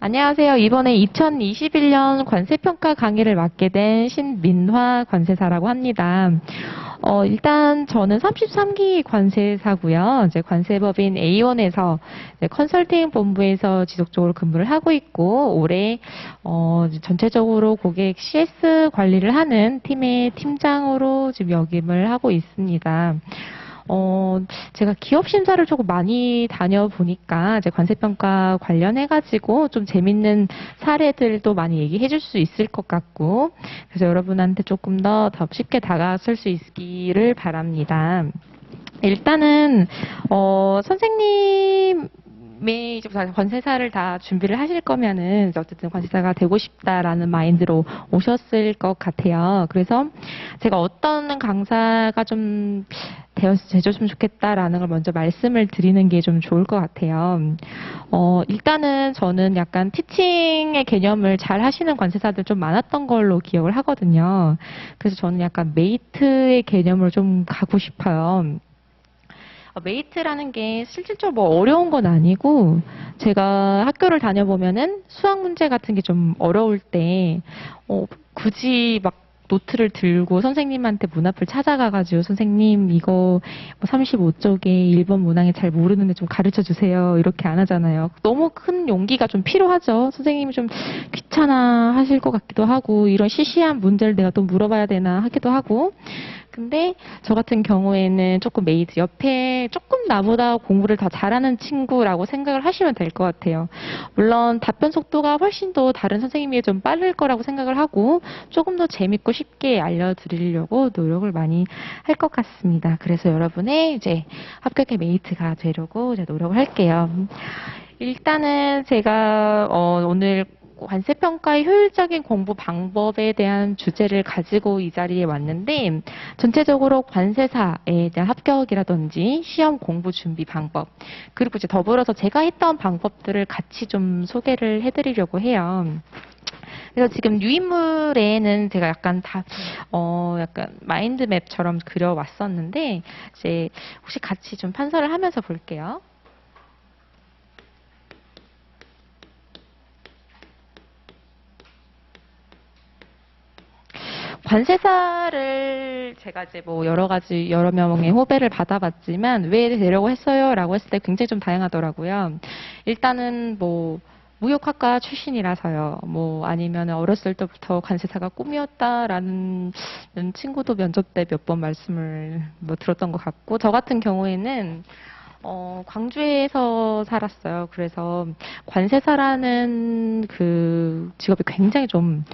안녕하세요. 이번에 2021년 관세평가 강의를 맡게 된 신민화 관세사라고 합니다. 일단 저는 33기 관세사고요. 이제 관세법인 A1에서 컨설팅 본부에서 지속적으로 근무를 하고 있고, 올해 전체적으로 고객 CS 관리를 하는 팀의 팀장으로 지금 역임을 하고 있습니다. 제가 기업 심사를 조금 많이 다녀보니까 이제 관세평가 관련해가지고 좀 재밌는 사례들도 많이 얘기해 줄 수 있을 것 같고, 그래서 여러분한테 조금 더 쉽게 다가설 수 있기를 바랍니다. 일단은, 선생님, 이제 관세사를 다 준비를 하실 거면은 어쨌든 관세사가 되고 싶다라는 마인드로 오셨을 것 같아요. 그래서 제가 어떤 강사가 좀 되어줬으면 좋겠다라는 걸 먼저 말씀을 드리는 게 좀 좋을 것 같아요. 일단은 저는 약간 티칭의 개념을 잘 하시는 관세사들 좀 많았던 걸로 기억을 하거든요. 그래서 저는 약간 메이트의 개념을 좀 가고 싶어요. 메이트라는 게 실질적으로 뭐 어려운 건 아니고, 제가 학교를 다녀보면은 수학 문제 같은 게 좀 어려울 때 굳이 막 노트를 들고 선생님한테 문 앞을 찾아가가지고 선생님 이거 35쪽에 1번 문항에 잘 모르는데 좀 가르쳐 주세요, 이렇게 안 하잖아요. 너무 큰 용기가 좀 필요하죠. 선생님이 좀 귀찮아 하실 것 같기도 하고, 이런 시시한 문제를 내가 또 물어봐야 되나 하기도 하고. 근데 저 같은 경우에는 조금 메이트 옆에 조금 나보다 공부를 더 잘하는 친구라고 생각을 하시면 될 것 같아요. 물론 답변 속도가 훨씬 더 다른 선생님이 좀 빠를 거라고 생각을 하고, 조금 더 재밌고 쉽게 알려드리려고 노력을 많이 할 것 같습니다. 그래서 여러분의 이제 합격의 메이트가 되려고 이제 노력을 할게요. 일단은 제가 오늘 관세평가의 효율적인 공부 방법에 대한 주제를 가지고 이 자리에 왔는데, 전체적으로 관세사에 대한 합격이라든지 시험 공부 준비 방법, 그리고 이제 더불어서 제가 했던 방법들을 같이 좀 소개를 해드리려고 해요. 그래서 지금 유인물에는 제가 약간 약간 마인드맵처럼 그려왔었는데, 이제 혹시 같이 좀 판서를 하면서 볼게요. 관세사를 제가 이제 뭐 여러 명의 후배를 받아봤지만 왜 되려고 했어요? 라고 했을 때 굉장히 좀 다양하더라고요. 일단은 뭐 무역학과 출신이라서요. 뭐 아니면 어렸을 때부터 관세사가 꿈이었다라는 친구도 면접 때 몇 번 말씀을 뭐 들었던 것 같고, 저 같은 경우에는 광주에서 살았어요. 그래서 관세사라는 그 직업이 굉장히 좀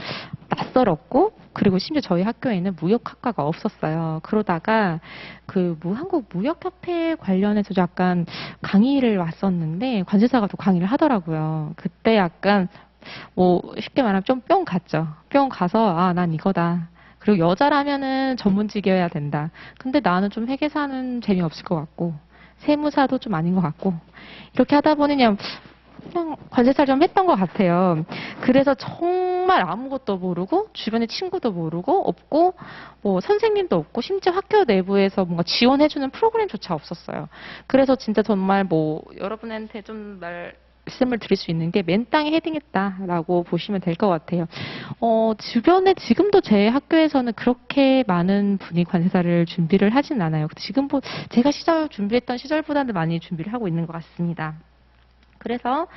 낯설었고, 그리고 심지어 저희 학교에는 무역학과가 없었어요. 그러다가 그 한국 무역협회 관련해서 약간 강의를 왔었는데 관세사가 또 강의를 하더라고요. 그때 약간 뭐 쉽게 말하면 좀 뿅 갔죠. 뿅 가서 아, 난 이거다. 그리고 여자라면은 전문직이어야 된다. 근데 나는 좀 회계사는 재미없을 것 같고, 세무사도 좀 아닌 것 같고, 이렇게 하다 보니 그냥 관세사를 좀 했던 것 같아요. 그래서 정말 아무것도 모르고, 주변에 친구도 모르고, 없고, 뭐 선생님도 없고, 심지어 학교 내부에서 뭔가 지원해주는 프로그램조차 없었어요. 그래서 진짜 정말 뭐 여러분한테 좀 말씀을 드릴 수 있는 게 맨땅에 헤딩했다라고 보시면 될 것 같아요. 주변에 지금도 제 학교에서는 그렇게 많은 분이 관세사를 준비를 하진 않아요. 지금 제가 준비했던 시절보다는 많이 준비를 하고 있는 것 같습니다. 그래서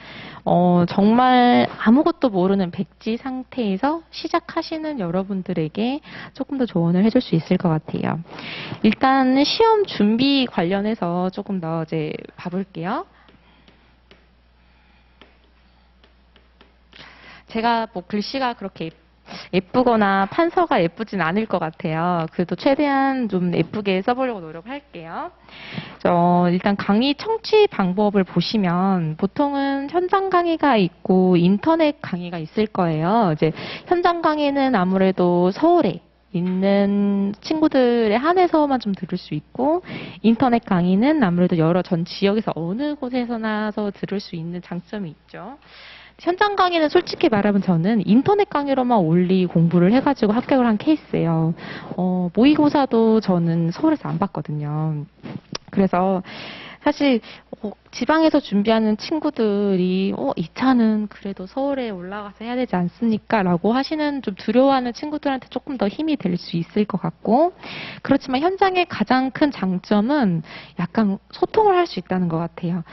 정말 아무것도 모르는 백지 상태에서 시작하시는 여러분들에게 조금 더 조언을 해줄 수 있을 것 같아요. 일단 시험 준비 관련해서 조금 더 이제 봐볼게요. 제가 뭐 글씨가 그렇게 예쁘거나 판서가 예쁘진 않을 것 같아요. 그래도 최대한 좀 예쁘게 써보려고 노력할게요. 일단 강의 청취 방법을 보시면 보통은 현장 강의가 있고 인터넷 강의가 있을 거예요. 이제 현장 강의는 아무래도 서울에 있는 친구들에 한해서만 좀 들을 수 있고, 인터넷 강의는 아무래도 전 지역에서 어느 곳에서나서 들을 수 있는 장점이 있죠. 현장 강의는 솔직히 말하면 저는 인터넷 강의로만 올리 공부를 해가지고 합격을 한 케이스예요. 모의고사도 저는 서울에서 안 봤거든요. 그래서 사실 지방에서 준비하는 친구들이 이 차는 그래도 서울에 올라가서 해야 되지 않습니까? 라고 하시는 좀 두려워하는 친구들한테 조금 더 힘이 될 수 있을 것 같고, 그렇지만 현장의 가장 큰 장점은 약간 소통을 할 수 있다는 것 같아요.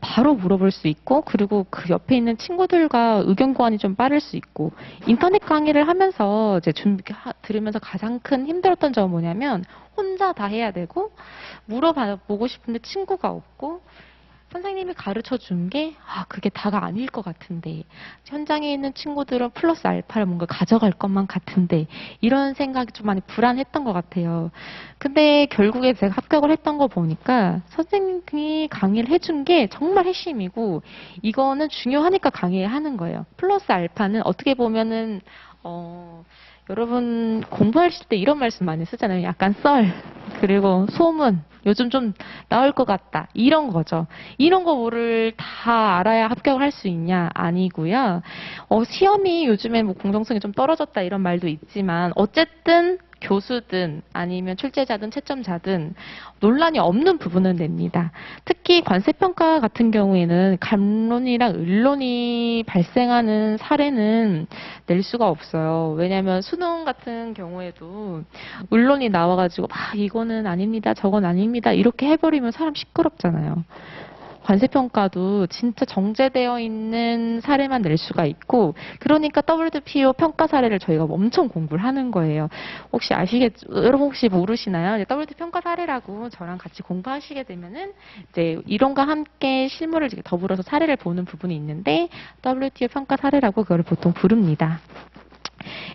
바로 물어볼 수 있고, 그리고 그 옆에 있는 친구들과 의견 교환이 좀 빠를 수 있고, 인터넷 강의를 하면서 이제 들으면서 가장 큰 힘들었던 점은 뭐냐면 혼자 다 해야 되고, 물어보고 싶은데 친구가 없고, 선생님이 가르쳐 준 게, 그게 다가 아닐 것 같은데, 현장에 있는 친구들은 플러스 알파를 뭔가 가져갈 것만 같은데, 이런 생각이 좀 많이 불안했던 것 같아요. 근데 결국에 제가 합격을 했던 거 보니까, 선생님이 강의를 해준 게 정말 핵심이고, 이거는 중요하니까 강의하는 거예요. 플러스 알파는 어떻게 보면은, 여러분 공부하실 때 이런 말씀 많이 쓰잖아요. 약간 그리고 소문, 요즘 좀 나올 것 같다. 이런 거죠. 이런 거를 다 알아야 합격을 할 수 있냐? 아니고요. 시험이 요즘에 뭐 공정성이 좀 떨어졌다 이런 말도 있지만 어쨌든 교수든 아니면 출제자든 채점자든 논란이 없는 부분은 냅니다. 특히 관세평가 같은 경우에는 감론이랑 을론이 발생하는 사례는 낼 수가 없어요. 왜냐하면 수능 같은 경우에도 을론이 나와가지고 이거는 아닙니다, 저건 아닙니다 이렇게 해버리면 사람 시끄럽잖아요. 관세평가도 진짜 정제되어 있는 사례만 낼 수가 있고, 그러니까 WPO 평가 사례를 저희가 엄청 공부를 하는 거예요. 혹시 여러분 혹시 모르시나요? WPO 평가 사례라고 저랑 같이 공부하시게 되면은 이제 이론과 함께 실무를 더불어서 사례를 보는 부분이 있는데, WTO 평가 사례라고 그걸 보통 부릅니다.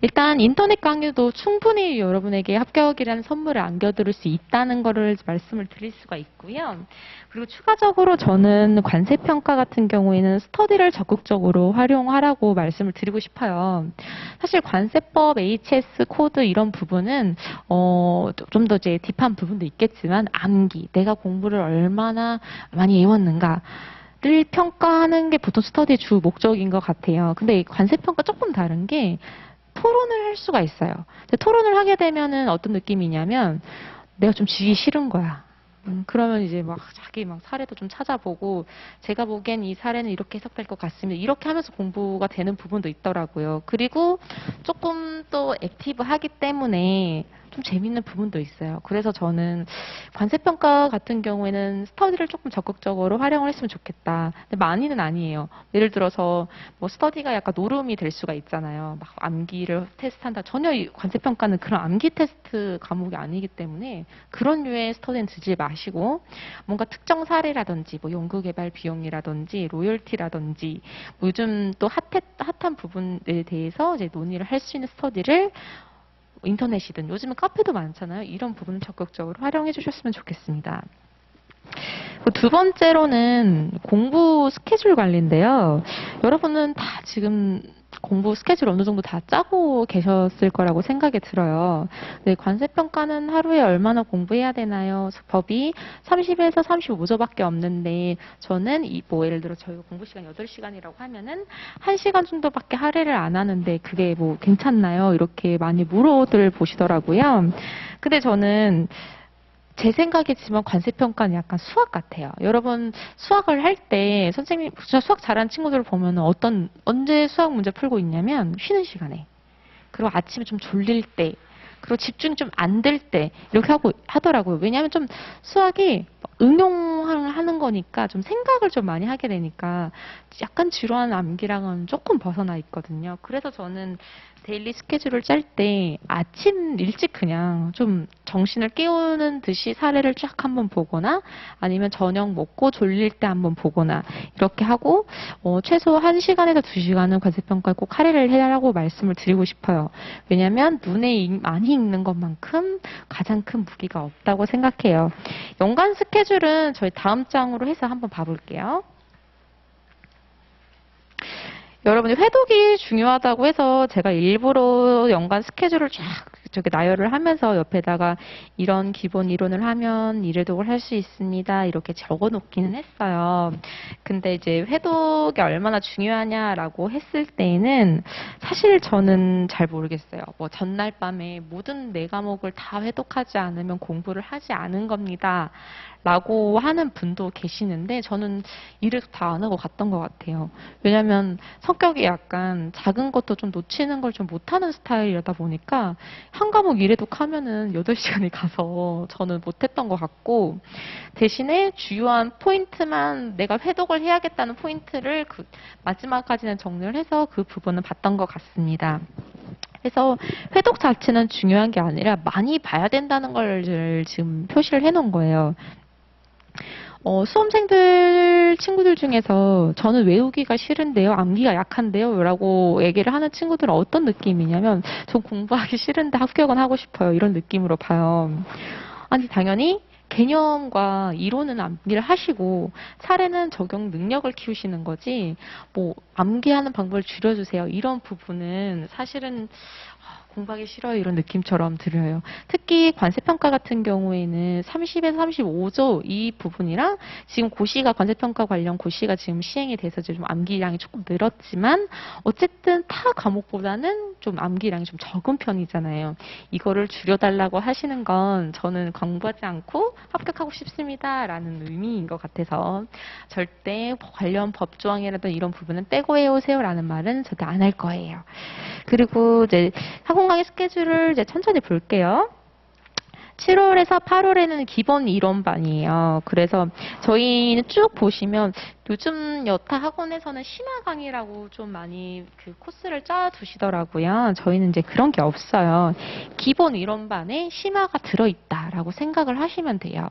일단 인터넷 강의도 충분히 여러분에게 합격이라는 선물을 안겨드릴 수 있다는 것을 말씀을 드릴 수가 있고요. 그리고 추가적으로 저는 관세평가 같은 경우에는 스터디를 적극적으로 활용하라고 말씀을 드리고 싶어요. 사실 관세법, HS 코드 이런 부분은 좀 더 이제 딥한 부분도 있겠지만 암기, 내가 공부를 얼마나 많이 해왔는가 를 평가하는 게 보통 스터디의 주 목적인 것 같아요. 근데 이 관세평가 조금 다른 게 토론을 할 수가 있어요. 토론을 하게 되면은 어떤 느낌이냐면 내가 좀 지기 싫은 거야. 그러면 이제 자기 사례도 좀 찾아보고 제가 보기엔 이 사례는 이렇게 해석될 것 같습니다. 이렇게 하면서 공부가 되는 부분도 있더라고요. 그리고 조금 또 액티브하기 때문에 좀 재밌는 부분도 있어요. 그래서 저는 관세평가 같은 경우에는 스터디를 조금 적극적으로 활용을 했으면 좋겠다. 근데 많이는 아니에요. 예를 들어서 스터디가 약간 노름이 될 수가 있잖아요. 암기를 테스트한다. 전혀 관세평가는 그런 암기 테스트 과목이 아니기 때문에 그런 류의 스터디는 듣지 마시고, 뭔가 특정 사례라든지 연구개발 비용이라든지 로열티라든지 요즘 또 핫한 부분에 대해서 이제 논의를 할 수 있는 스터디를 인터넷이든 요즘은 카페도 많잖아요. 이런 부분을 적극적으로 활용해 주셨으면 좋겠습니다. 두 번째로는 공부 스케줄 관리인데요. 여러분은 다 지금 공부 스케줄 어느 정도 다 짜고 계셨을 거라고 생각이 들어요. 네, 관세평가는 하루에 얼마나 공부해야 되나요? 법이 30에서 35조밖에 없는데 저는 예를 들어 저희가 공부 시간 8시간이라고 하면은 1시간 정도밖에 할애를 안 하는데 그게 괜찮나요? 이렇게 많이 물어들 보시더라고요. 근데 저는 제 생각이지만 관세평가는 약간 수학 같아요. 여러분 수학을 할 때 선생님 수학 잘하는 친구들을 보면 언제 수학 문제 풀고 있냐면 쉬는 시간에, 그리고 아침에 좀 졸릴 때, 그리고 집중이 좀 안 될 때 이렇게 하더라고요. 왜냐하면 좀 수학이 응용을 하는 거니까 좀 생각을 좀 많이 하게 되니까 약간 지루한 암기랑은 조금 벗어나 있거든요. 그래서 저는 데일리 스케줄을 짤 때 아침 일찍 그냥 좀 정신을 깨우는 듯이 사례를 쫙 한번 보거나 아니면 저녁 먹고 졸릴 때 한번 보거나 이렇게 하고 최소 1시간에서 2시간은 관세평가에 꼭 할애를 해라고 말씀을 드리고 싶어요. 왜냐하면 눈에 많이 읽는 것만큼 가장 큰 무기가 없다고 생각해요. 연간 스케줄은 저희 다음 장으로 해서 한번 봐볼게요. 여러분이 회독이 중요하다고 해서 제가 일부러 연간 스케줄을 쫙 그쪽에 나열을 하면서 옆에다가 이런 기본 이론을 하면 이래독을 할 수 있습니다. 이렇게 적어 놓기는 했어요. 근데 이제 회독이 얼마나 중요하냐라고 했을 때에는 사실 저는 잘 모르겠어요. 뭐 전날 밤에 모든 네 과목을 다 회독하지 않으면 공부를 하지 않은 겁니다. 라고 하는 분도 계시는데 저는 일을 다 안 하고 갔던 것 같아요. 왜냐면 성격이 약간 작은 것도 좀 놓치는 걸 좀 못하는 스타일이다 보니까 한 과목 일회독 하면은 8시간이 가서 저는 못했던 것 같고 대신에 주요한 포인트만 내가 회독을 해야겠다는 포인트를 그 마지막까지는 정리를 해서 그 부분은 봤던 것 같습니다. 그래서 회독 자체는 중요한 게 아니라 많이 봐야 된다는 걸 지금 표시를 해놓은 거예요. 수험생들 친구들 중에서 저는 외우기가 싫은데요, 암기가 약한데요 라고 얘기를 하는 친구들은 어떤 느낌이냐면 전 공부하기 싫은데 합격은 하고 싶어요 이런 느낌으로 봐요. 아니 당연히 개념과 이론은 암기를 하시고 사례는 적용 능력을 키우시는 거지 뭐 암기하는 방법을 줄여주세요 이런 부분은 사실은 공부하기 싫어요 이런 느낌처럼 들려요. 특히 관세평가 같은 경우에는 30에서 35조 이 부분이랑 지금 고시가 관세평가 관련 고시가 지금 시행이 돼서 좀 암기량이 조금 늘었지만 어쨌든 타 과목보다는 좀 암기량이 좀 적은 편이잖아요. 이거를 줄여달라고 하시는 건 저는 공부하지 않고 합격하고 싶습니다 라는 의미인 것 같아서 절대 관련 법조항이라든 이런 부분은 빼고 해오세요 라는 말은 절대 안 할 거예요. 그리고 이제 학원 강의 스케줄을 이제 천천히 볼게요. 7월에서 8월에는 기본 이론반이에요. 그래서 저희는 쭉 보시면 요즘 여타 학원에서는 심화 강의라고 좀 많이 그 코스를 짜 두시더라고요. 저희는 이제 그런 게 없어요. 기본 이론반에 심화가 들어있다라고 생각을 하시면 돼요.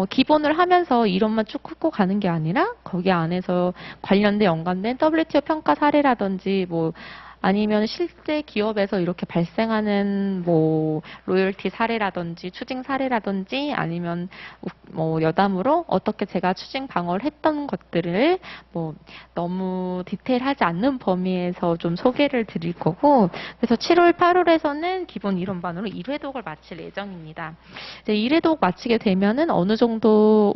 기본을 하면서 이론만 쭉 훑고 가는 게 아니라 거기 안에서 관련된 연관된 WTO 평가 사례라든지 뭐 아니면 실제 기업에서 이렇게 발생하는 뭐 로열티 사례라든지 추징 사례라든지 아니면 뭐 여담으로 어떻게 제가 추징 방어를 했던 것들을 뭐 너무 디테일하지 않는 범위에서 좀 소개를 드릴 거고 그래서 7월, 8월에서는 기본 이론반으로 1회독을 마칠 예정입니다. 이제 1회독 마치게 되면은 어느 정도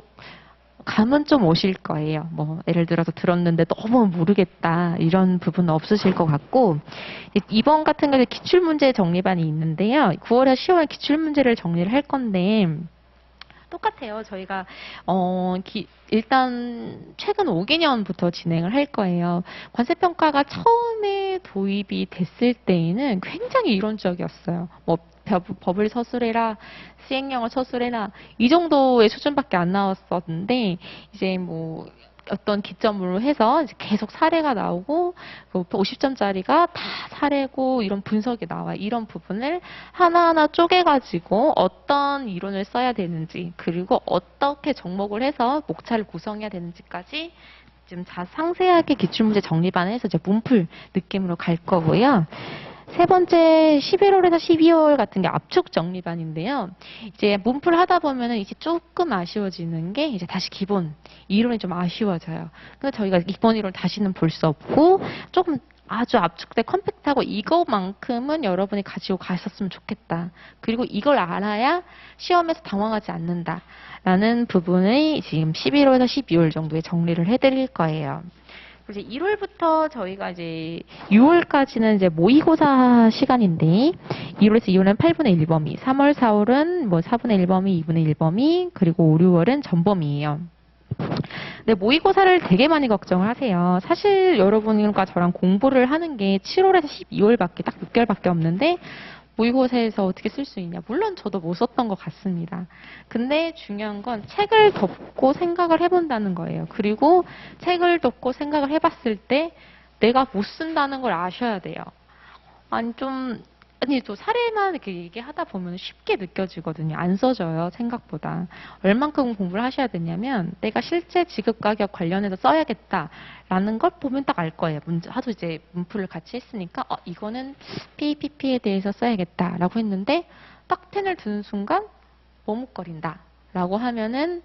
감은 좀 오실 거예요. 뭐 예를 들어서 들었는데 너무 모르겠다 이런 부분은 없으실 것 같고 이번 같은 경우에 기출문제 정리반이 있는데요. 9월에 10월 기출문제를 정리를 할 건데 똑같아요. 저희가 일단 최근 5개년부터 진행을 할 거예요. 관세평가가 처음에 도입이 됐을 때에는 굉장히 이론적이었어요. 뭐 법을 서술해라, 시행령을 서술해라 이 정도의 수준밖에 안 나왔었는데 이제 뭐 어떤 기점으로 해서 이제 계속 사례가 나오고 50점짜리가 다 사례고 이런 분석이 나와 이런 부분을 하나하나 쪼개가지고 어떤 이론을 써야 되는지 그리고 어떻게 접목을 해서 목차를 구성해야 되는지까지 좀 상세하게 기출문제 정리반에서 이제 문풀 느낌으로 갈 거고요. 세 번째 11월에서 12월 같은 게 압축 정리반인데요. 이제 문풀 하다 보면은 이제 조금 아쉬워지는 게 이제 다시 기본 이론이 좀 아쉬워져요. 그래서 저희가 기본 이론 다시는 볼 수 없고 조금 아주 압축돼 컴팩트하고 이거만큼은 여러분이 가지고 가셨으면 좋겠다. 그리고 이걸 알아야 시험에서 당황하지 않는다. 라는 부분을 지금 11월에서 12월 정도에 정리를 해드릴 거예요. 이제 1월부터 저희가 이제 6월까지는 이제 모의고사 시간인데 1월에서 2월은 8분의 1 범위, 3월, 4월은 뭐 4분의 1 범위, 2분의 1 범위, 그리고 5, 6월은 전범위예요. 근데 모의고사를 되게 많이 걱정을 하세요. 사실 여러분과 저랑 공부를 하는 게 7월에서 12월밖에 딱 6개월밖에 없는데 모의고사에서 어떻게 쓸 수 있냐. 물론 저도 못 썼던 것 같습니다. 근데 중요한 건 책을 덮고 생각을 해본다는 거예요. 그리고 책을 덮고 생각을 해봤을 때 내가 못 쓴다는 걸 아셔야 돼요. 또 사례만 이렇게 얘기하다 보면 쉽게 느껴지거든요. 안 써져요, 생각보다. 얼만큼 공부를 하셔야 되냐면, 내가 실제 지급 가격 관련해서 써야겠다라는 걸 보면 딱 알 거예요. 하도 이제 문풀을 같이 했으니까, 이거는 PPP에 대해서 써야겠다라고 했는데, 딱 펜을 드는 순간, 머뭇거린다. 라고 하면은,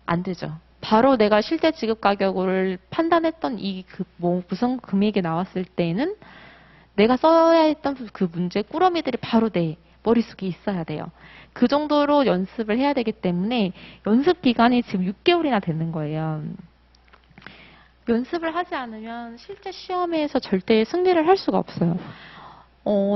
안 되죠. 바로 내가 실제 지급 가격을 판단했던 무슨 금액이 나왔을 때는 내가 써야 했던 그 문제 꾸러미들이 바로 내 머릿속에 있어야 돼요. 그 정도로 연습을 해야 되기 때문에 연습 기간이 지금 6개월이나 되는 거예요. 연습을 하지 않으면 실제 시험에서 절대 승리를 할 수가 없어요.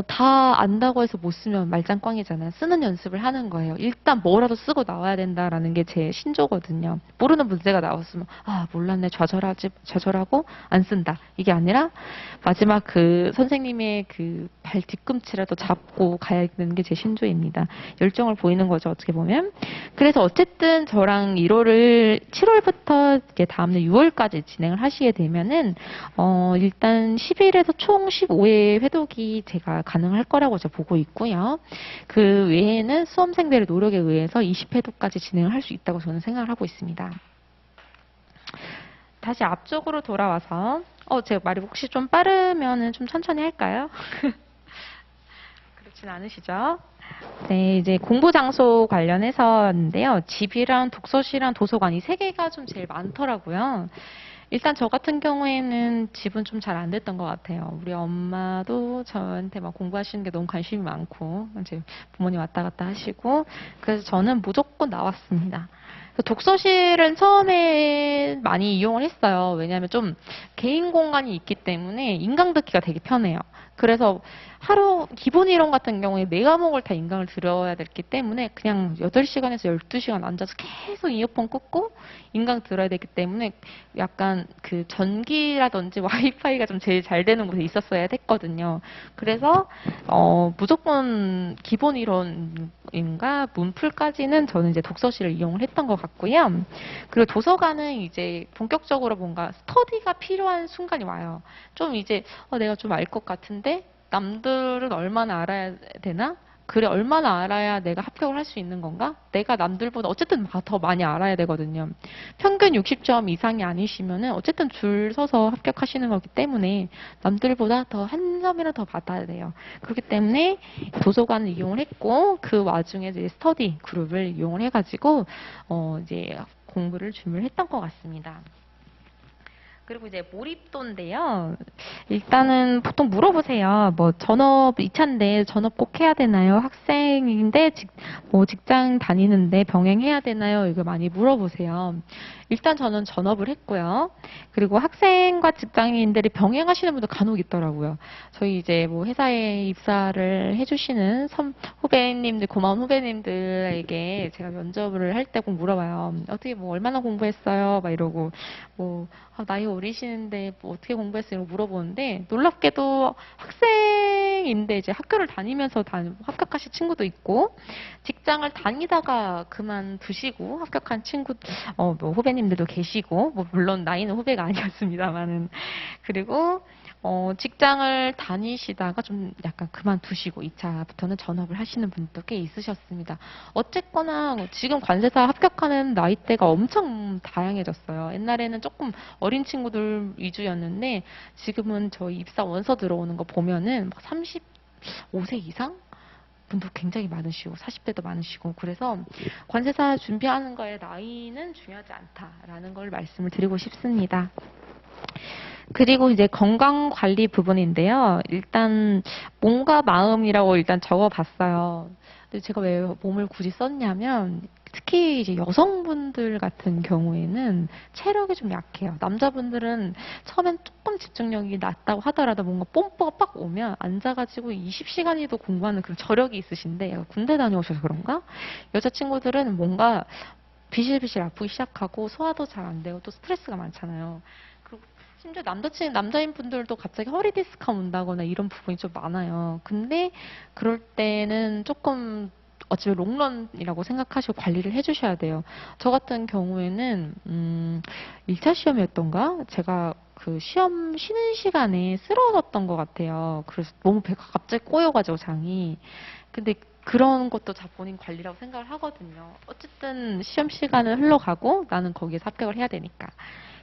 다 안다고 해서 못 쓰면 말짱꽝이잖아요. 쓰는 연습을 하는 거예요. 일단 뭐라도 쓰고 나와야 된다라는 게 제 신조거든요. 모르는 문제가 나왔으면 몰랐네 좌절하고 안 쓴다. 이게 아니라 마지막 그 선생님의 그 발 뒤꿈치라도 잡고 가야 되는 게 제 신조입니다. 열정을 보이는 거죠. 어떻게 보면. 그래서 어쨌든 저랑 7월부터 다음날 6월까지 진행을 하시게 되면은 일단 10일에서 총 15회 회독이 제가 가능할 거라고 제가 보고 있고요. 그 외에는 수험생들의 노력에 의해서 20회독까지 진행을 할 수 있다고 저는 생각을 하고 있습니다. 다시 앞쪽으로 돌아와서 제가 말이 혹시 좀 빠르면은 좀 천천히 할까요? 그렇진 않으시죠? 네, 이제 공부 장소 관련해서인데요. 집이랑 독서실이랑 도서관 이 세 개가 좀 제일 많더라고요. 일단 저 같은 경우에는 집은 좀 잘 안 됐던 것 같아요. 우리 엄마도 저한테 막 공부하시는 게 너무 관심이 많고 이제 부모님 왔다 갔다 하시고 그래서 저는 무조건 나왔습니다. 독서실은 처음에 많이 이용을 했어요. 왜냐하면 좀 개인 공간이 있기 때문에 인강 듣기가 되게 편해요. 그래서 하루 기본 이론 같은 경우에 4과목을 다 인강을 들어야 됐기 때문에 그냥 8시간에서 12시간 앉아서 계속 이어폰 꽂고 인강 들어야 되기 때문에 약간 그 전기라든지 와이파이가 좀 제일 잘 되는 곳에 있었어야 됐거든요. 그래서 무조건 기본 이론인가 문풀까지는 저는 이제 독서실을 이용을 했던 것 같고요. 그리고 도서관은 이제 본격적으로 뭔가 스터디가 필요한 순간이 와요. 좀 이제 내가 좀 알 것 같은데 남들은 얼마나 알아야 되나? 그래, 얼마나 알아야 내가 합격을 할 수 있는 건가? 내가 남들보다 어쨌든 더 많이 알아야 되거든요. 평균 60점 이상이 아니시면은 어쨌든 줄 서서 합격하시는 거기 때문에 남들보다 더 한 점이나 더 받아야 돼요. 그렇기 때문에 도서관을 이용을 했고 그 와중에 이제 스터디 그룹을 이용을 해가지고 이제 공부를 준비를 했던 것 같습니다. 그리고 이제 몰입도인데요. 일단은 보통 물어보세요. 뭐 전업 2차인데 전업 꼭 해야 되나요? 학생인데 직장 다니는데 병행해야 되나요? 이거 많이 물어보세요. 일단 저는 전업을 했고요. 그리고 학생과 직장인들이 병행하시는 분도 간혹 있더라고요. 저희 이제 뭐 회사에 입사를 해주시는 후배님들, 고마운 후배님들에게 제가 면접을 할 때 꼭 물어봐요. 어떻게 뭐 얼마나 공부했어요? 막 이러고 뭐 나이 어리시는데 뭐 어떻게 공부했어요? 이러고 물어보는데 놀랍게도 학생인데 이제 학교를 다니면서 합격하신 친구도 있고 직장을 다니다가 그만두시고 합격한 친구 뭐 후배님들도 계시고 뭐 물론 나이는 후배가 아니었습니다만은 그리고 직장을 다니시다가 좀 약간 그만두시고 2차부터는 전업을 하시는 분도 꽤 있으셨습니다. 어쨌거나 지금 관세사 합격하는 나이대가 엄청 다양해졌어요. 옛날에는 조금 어린 친구들 위주였는데 지금은 저희 입사 원서 들어오는 거 보면은 35세 이상? 분도 굉장히 많으시고 40대도 많으시고 그래서 관세사 준비하는 거에 나이는 중요하지 않다라는 걸 말씀을 드리고 싶습니다. 그리고 이제 건강관리 부분인데요. 일단 몸과 마음이라고 일단 적어봤어요. 근데 제가 왜 몸을 굳이 썼냐면 특히 이제 여성분들 같은 경우에는 체력이 좀 약해요. 남자분들은 처음엔 조금 집중력이 낮다고 하더라도 뭔가 뽐뿌가 빡 오면 앉아가지고 20시간이도 공부하는 그런 저력이 있으신데 군대 다녀오셔서 그런가? 여자친구들은 뭔가 비실비실 아프기 시작하고 소화도 잘 안 되고 또 스트레스가 많잖아요. 심지어 남자인 분들도 갑자기 허리 디스크가 온다거나 이런 부분이 좀 많아요. 근데 그럴 때는 조금 어차피 롱런이라고 생각하시고 관리를 해주셔야 돼요. 저 같은 경우에는 1차 시험이었던가? 제가 그 시험 쉬는 시간에 쓰러졌던 것 같아요. 그래서 너무 배가 갑자기 꼬여가지고 장이. 근데 그런 것도 본인 관리라고 생각을 하거든요. 어쨌든 시험 시간은 흘러가고 나는 거기에서 합격을 해야 되니까.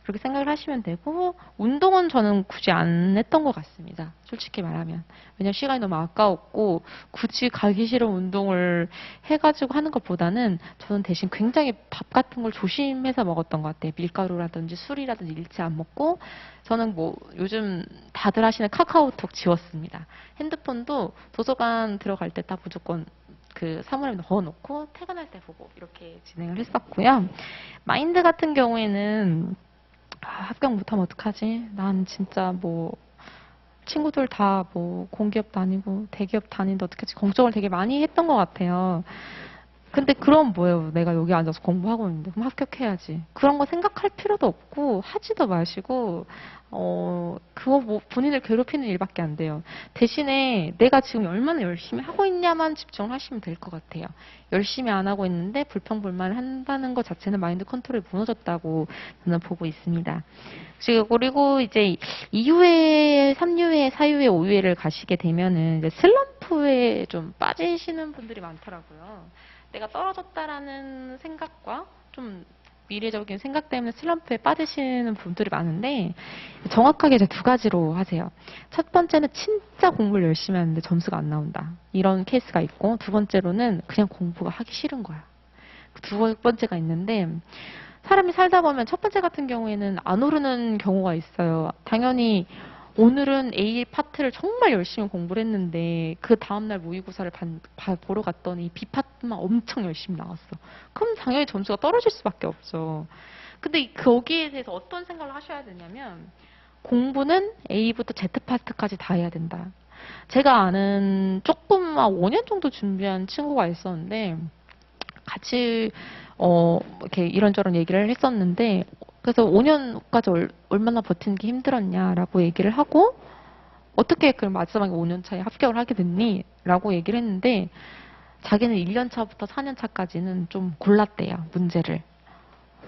그렇게 생각을 하시면 되고 운동은 저는 굳이 안 했던 것 같습니다. 솔직히 말하면. 왜냐면 시간이 너무 아까웠고 굳이 가기 싫은 운동을 해가지고 하는 것보다는 저는 대신 굉장히 밥 같은 걸 조심해서 먹었던 것 같아요. 밀가루라든지 술이라든지 일체 안 먹고 저는 뭐 요즘 다들 하시는 카카오톡 지웠습니다. 핸드폰도 도서관 들어갈 때 다 무조건 그 사물함에 넣어놓고 퇴근할 때 보고 이렇게 진행을 했었고요. 마인드 같은 경우에는 합격 못하면 어떡하지? 난 진짜 뭐 친구들 다 뭐 공기업 다니고 대기업 다니는데 어떡하지? 걱정을 되게 많이 했던 것 같아요. 근데 그럼 뭐예요? 내가 여기 앉아서 공부하고 있는데 그럼 합격해야지. 그런 거 생각할 필요도 없고 하지도 마시고 그거 뭐 본인을 괴롭히는 일밖에 안 돼요. 대신에 내가 지금 얼마나 열심히 하고 있냐만 집중을 하시면 될 것 같아요. 열심히 안 하고 있는데 불평불만을 한다는 것 자체는 마인드 컨트롤이 무너졌다고 저는 보고 있습니다. 그리고 이제 2유회, 3유회, 4유회, 5유회를 가시게 되면은 이제 슬럼프에 좀 빠지시는 분들이 많더라고요. 내가 떨어졌다라는 생각과 좀 미래적인 생각 때문에 슬럼프에 빠지시는 분들이 많은데 정확하게 이제 두 가지로 하세요. 첫 번째는 진짜 공부를 열심히 하는데 점수가 안 나온다. 이런 케이스가 있고 두 번째로는 그냥 공부가 하기 싫은 거야. 두 번째가 있는데 사람이 살다 보면 첫 번째 같은 경우에는 안 오르는 경우가 있어요. 당연히 오늘은 A 파트를 정말 열심히 공부를 했는데 그 다음날 모의고사를 보러 갔더니 B 파트만 엄청 열심히 나왔어. 그럼 당연히 점수가 떨어질 수밖에 없죠. 근데 거기에 대해서 어떤 생각을 하셔야 되냐면 공부는 A부터 Z 파트까지 다 해야 된다. 제가 아는 조금 5년 정도 준비한 친구가 있었는데 같이 이렇게 이런저런 얘기를 했었는데 그래서 5년까지 얼마나 버티는 게 힘들었냐라고 얘기를 하고 어떻게 그럼 마지막에 5년 차에 합격을 하게 됐니? 라고 얘기를 했는데 자기는 1년 차부터 4년 차까지는 좀 골랐대요. 문제를.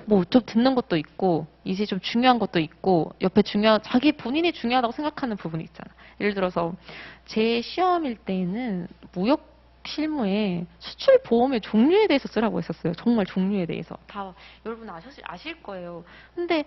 뭐 좀 듣는 것도 있고 이제 좀 중요한 것도 있고 옆에 자기 본인이 중요하다고 생각하는 부분이 있잖아. 예를 들어서 제 시험일 때에는 무역 실무에 수출 보험의 종류에 대해서 쓰라고 했었어요. 정말 종류에 대해서. 다 여러분 아실 거예요. 근데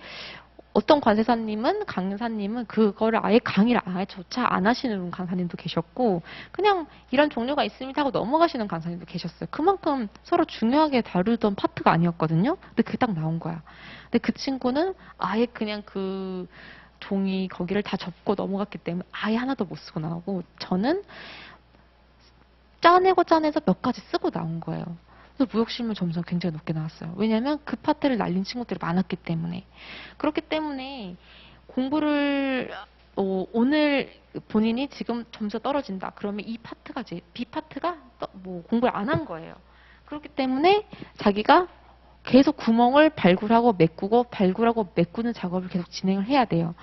어떤 관세사님은 강사님은 그거를 아예 강의를 아예조차 안 하시는 강사님도 계셨고 그냥 이런 종류가 있습니다 하고 넘어가시는 강사님도 계셨어요. 그만큼 서로 중요하게 다루던 파트가 아니었거든요. 근데 그게 딱 나온 거야. 근데 그 친구는 아예 그냥 그 종이 거기를 다 접고 넘어갔기 때문에 아예 하나도 못 쓰고 나오고 저는 짜내서 몇 가지 쓰고 나온 거예요. 그래서 무역실무 점수가 굉장히 높게 나왔어요. 왜냐하면 그 파트를 날린 친구들이 많았기 때문에. 그렇기 때문에 공부를 오늘 본인이 지금 점수가 떨어진다. 그러면 이 파트가 B 파트가 뭐 공부를 안 한 거예요. 그렇기 때문에 자기가 계속 구멍을 발굴하고 메꾸고 발굴하고 메꾸는 작업을 계속 진행을 해야 돼요.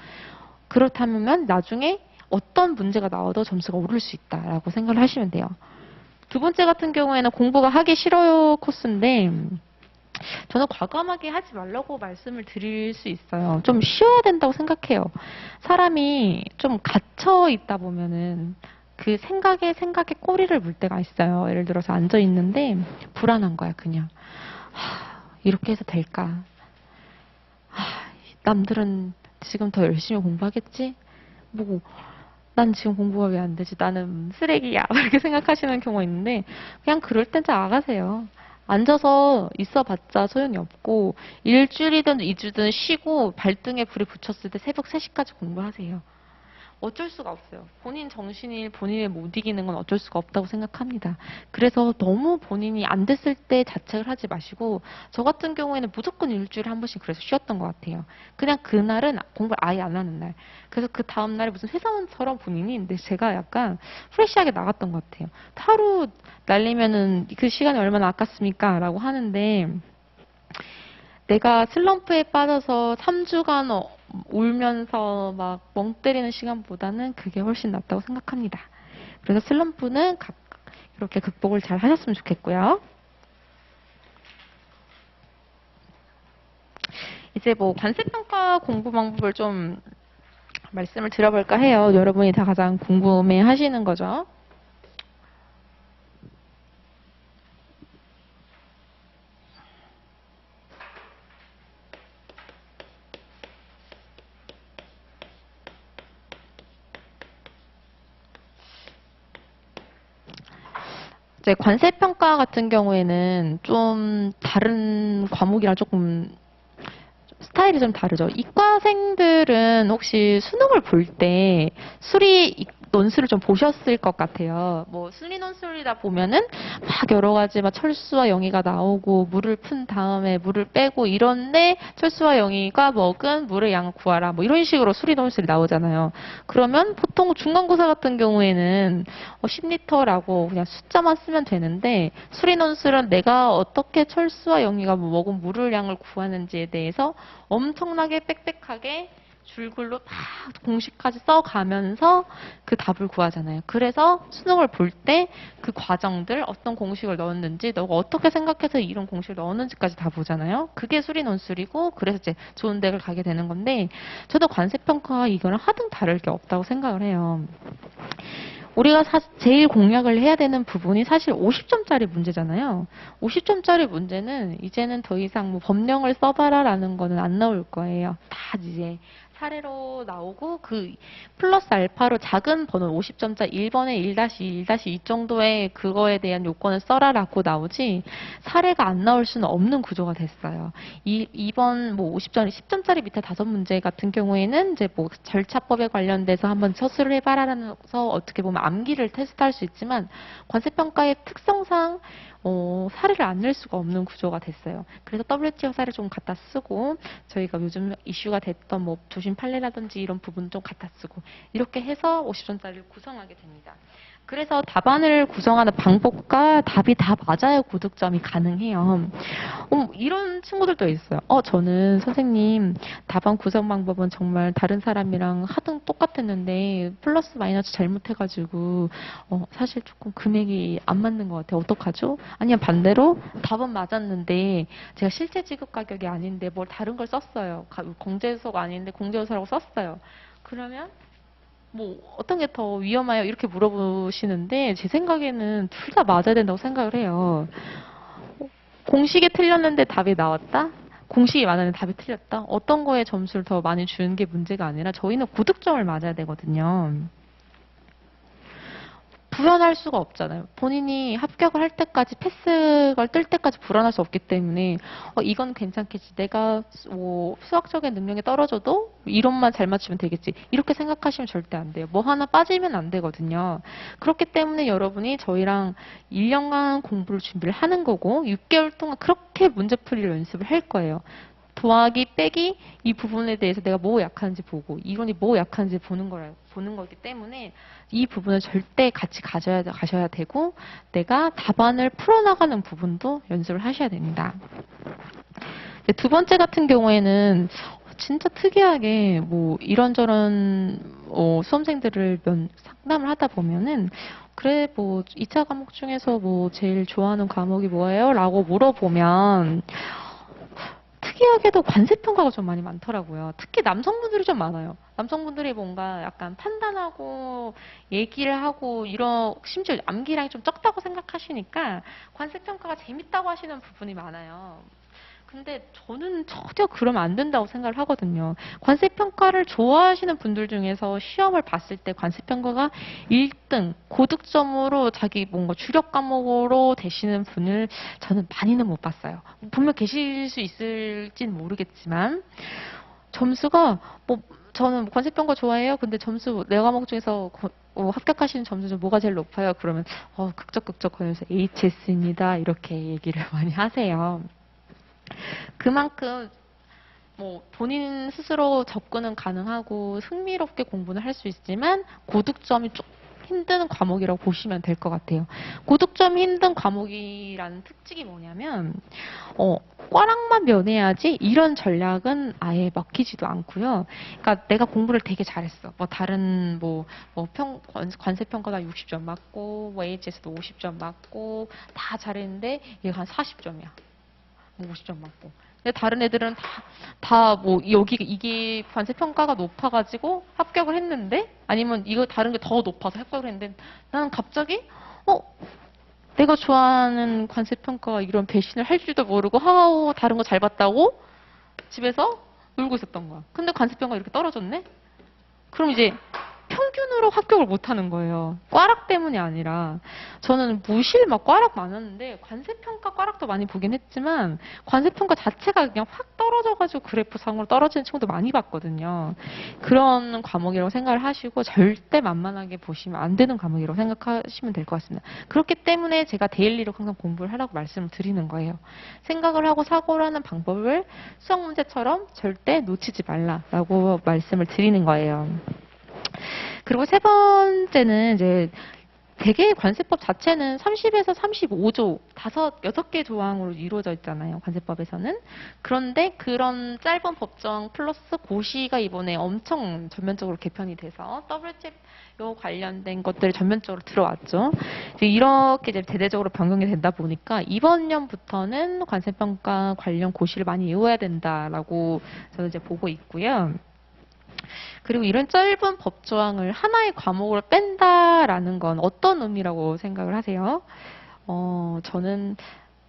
그렇다면 나중에 어떤 문제가 나와도 점수가 오를 수 있다라고 생각을 하시면 돼요. 두 번째 같은 경우에는 공부가 하기 싫어요 코스인데 저는 과감하게 하지 말라고 말씀을 드릴 수 있어요. 좀 쉬어야 된다고 생각해요. 사람이 좀 갇혀 있다 보면은 그 생각에 꼬리를 물 때가 있어요. 예를 들어서 앉아 있는데 불안한 거야 그냥. 이렇게 해서 될까? 남들은 지금 더 열심히 공부하겠지? 난 지금 공부가 왜 안 되지? 나는 쓰레기야. 이렇게 생각하시는 경우가 있는데 그냥 그럴 땐 잘 나가세요. 앉아서 있어봤자 소용이 없고 일주일이든 2주든 쉬고 발등에 불이 붙였을 때 새벽 3시까지 공부하세요. 어쩔 수가 없어요. 본인 정신이 본인을 못 이기는 건 어쩔 수가 없다고 생각합니다. 그래서 너무 본인이 안 됐을 때 자책을 하지 마시고 저 같은 경우에는 무조건 일주일에 한 번씩 그래서 쉬었던 것 같아요. 그냥 그날은 공부를 아예 안 하는 날. 그래서 그 다음날에 무슨 회사원처럼 본인이 근데 제가 약간 프레시하게 나갔던 것 같아요. 하루 날리면은 그 시간이 얼마나 아깝습니까? 라고 하는데 내가 슬럼프에 빠져서 3주간 울면서 막 멍 때리는 시간보다는 그게 훨씬 낫다고 생각합니다. 그래서 슬럼프는 이렇게 극복을 잘 하셨으면 좋겠고요. 이제 뭐 관세평가 공부 방법을 좀 말씀을 드려볼까 해요. 여러분이 다 가장 궁금해 하시는 거죠. 이제 관세평가 같은 경우에는 좀 다른 과목이랑 조금 스타일이 좀 다르죠. 이과생 수험생들은 혹시 수능을 볼 때 논술을 좀 보셨을 것 같아요. 뭐 수리 논술이다 보면은 막 여러 가지 막 철수와 영희가 나오고 물을 푼 다음에 물을 빼고 이런데 철수와 영희가 먹은 물의 양을 구하라 뭐 이런 식으로 수리 논술이 나오잖아요. 그러면 보통 중간고사 같은 경우에는 10리터라고 그냥 숫자만 쓰면 되는데 수리 논술은 내가 어떻게 철수와 영희가 먹은 물을 양을 구하는지에 대해서 엄청나게 빽빽하게 줄글로 다 공식까지 써가면서 그 답을 구하잖아요. 그래서 수능을 볼 때 그 과정들 어떤 공식을 넣었는지 너가 어떻게 생각해서 이런 공식을 넣었는지까지 다 보잖아요. 그게 수리 논술이고 그래서 이제 좋은 대학을 가게 되는 건데 저도 관세평가와 이거랑 하등 다를 게 없다고 생각을 해요. 우리가 제일 공략을 해야 되는 부분이 사실 50점짜리 문제잖아요. 50점짜리 문제는 이제는 더 이상 뭐 법령을 써봐라라는 거는 안 나올 거예요. 다 이제 사례로 나오고 그 플러스 알파로 작은 번호 50점짜리 1번에 1-1, 1-2 정도의 그거에 대한 요건을 써라라고 나오지 사례가 안 나올 수는 없는 구조가 됐어요. 2번 뭐 50점, 10점짜리 밑에 5문제 같은 경우에는 이제 뭐 절차법에 관련돼서 한번 서술을 해봐라라서 어떻게 보면 암기를 테스트할 수 있지만 관세평가의 특성상 사례를 안 낼 수가 없는 구조가 됐어요. 그래서 WTO 사례 좀 갖다 쓰고 저희가 요즘 이슈가 됐던 뭐 조심 판례라든지 이런 부분 좀 갖다 쓰고 이렇게 해서 50점짜리를 구성하게 됩니다. 그래서 답안을 구성하는 방법과 답이 다 맞아야 고득점이 가능해요. 이런 친구들도 있어요. 저는 선생님 답안 구성 방법은 정말 다른 사람이랑 하등 똑같았는데 플러스 마이너스 잘못해가지고 사실 조금 금액이 안 맞는 것 같아요. 어떡하죠? 아니면 반대로 답은 맞았는데 제가 실제 지급 가격이 아닌데 뭘 다른 걸 썼어요. 공제소가 아닌데 공제소라고 썼어요. 그러면 뭐 어떤 게 더 위험해요? 이렇게 물어보시는데 제 생각에는 둘 다 맞아야 된다고 생각을 해요. 공식이 틀렸는데 답이 나왔다? 공식이 맞았는데 답이 틀렸다? 어떤 거에 점수를 더 많이 주는 게 문제가 아니라 저희는 고득점을 맞아야 되거든요. 불안할 수가 없잖아요. 본인이 합격을 할 때까지 패스가 뜰 때까지 불안할 수 없기 때문에 이건 괜찮겠지. 내가 뭐 수학적인 능력이 떨어져도 이론만 잘 맞추면 되겠지. 이렇게 생각하시면 절대 안 돼요. 뭐 하나 빠지면 안 되거든요. 그렇기 때문에 여러분이 저희랑 1년간 공부를 준비를 하는 거고 6개월 동안 그렇게 문제풀이를 연습을 할 거예요. 더하기 빼기 이 부분에 대해서 내가 뭐 약한지 보고 이론이 뭐 약한지 보는 거기 때문에 이 부분을 절대 같이 가셔야 되고 내가 답안을 풀어나가는 부분도 연습을 하셔야 됩니다. 두 번째 같은 경우에는 진짜 특이하게 뭐 이런저런 수험생들을 상담을 하다 보면은 그래 뭐 2차 과목 중에서 뭐 제일 좋아하는 과목이 뭐예요? 라고 물어보면 특이하게도 관세평가가 좀 많이 많더라고요. 특히 남성분들이 좀 많아요. 남성분들이 뭔가 약간 판단하고 얘기를 하고 심지어 암기량이 좀 적다고 생각하시니까 관세평가가 재밌다고 하시는 부분이 많아요. 근데 저는 전혀 그러면 안 된다고 생각을 하거든요. 관세평가를 좋아하시는 분들 중에서 시험을 봤을 때 관세평가가 1등, 고득점으로 자기 뭔가 주력 과목으로 되시는 분을 저는 많이는 못 봤어요. 분명 계실 수 있을진 모르겠지만 점수가 저는 관세평가 좋아해요. 근데 점수 내 과목 중에서 합격하시는 점수 중 뭐가 제일 높아요? 그러면 극적극적 거면서 HS입니다. 이렇게 얘기를 많이 하세요. 그만큼 뭐 본인 스스로 접근은 가능하고 흥미롭게 공부는 할 수 있지만 고득점이 좀 힘든 과목이라고 보시면 될 것 같아요. 고득점이 힘든 과목이라는 특징이 뭐냐면 꽈락만 면해야지 이런 전략은 아예 먹히지도 않고요. 그러니까 내가 공부를 되게 잘했어. 뭐 다른 관세평가가 60점 맞고 뭐 HS도 50점 맞고 다 잘했는데 얘가 한 40점이야. 50점 맞고. 근데 다른 애들은 다 이게 관세평가가 높아가지고 합격을 했는데 아니면 이거 다른 게 더 높아서 합격을 했는데 나는 갑자기 내가 좋아하는 관세평가가 이런 배신을 할 줄도 모르고 하우 다른 거 잘 봤다고 집에서 놀고 있었던 거야. 근데 관세평가 이렇게 떨어졌네? 그럼 이제 평균으로 합격을 못하는 거예요. 꽈락 때문이 아니라. 저는 무실 막 꽈락 많았는데 관세평가 꽈락도 많이 보긴 했지만 관세평가 자체가 그냥 확 떨어져가지고 그래프상으로 떨어지는 친구도 많이 봤거든요. 그런 과목이라고 생각을 하시고 절대 만만하게 보시면 안 되는 과목이라고 생각하시면 될 것 같습니다. 그렇기 때문에 제가 데일리로 항상 공부를 하라고 말씀을 드리는 거예요. 생각을 하고 사고를 하는 방법을 수학 문제처럼 절대 놓치지 말라라고 말씀을 드리는 거예요. 그리고 세 번째는 이제 대개 관세법 자체는 30에서 35조, 6개 조항으로 이루어져 있잖아요. 관세법에서는. 그런데 그런 짧은 법정 플러스 고시가 이번에 엄청 전면적으로 개편이 돼서 WTO 관련된 것들이 전면적으로 들어왔죠. 이제 이렇게 이제 대대적으로 변경이 된다 보니까 이번 년부터는 관세평가 관련 고시를 많이 외워야 된다라고 저는 이제 보고 있고요. 그리고 이런 짧은 법 조항을 하나의 과목으로 뺀다라는 건 어떤 의미라고 생각을 하세요? 저는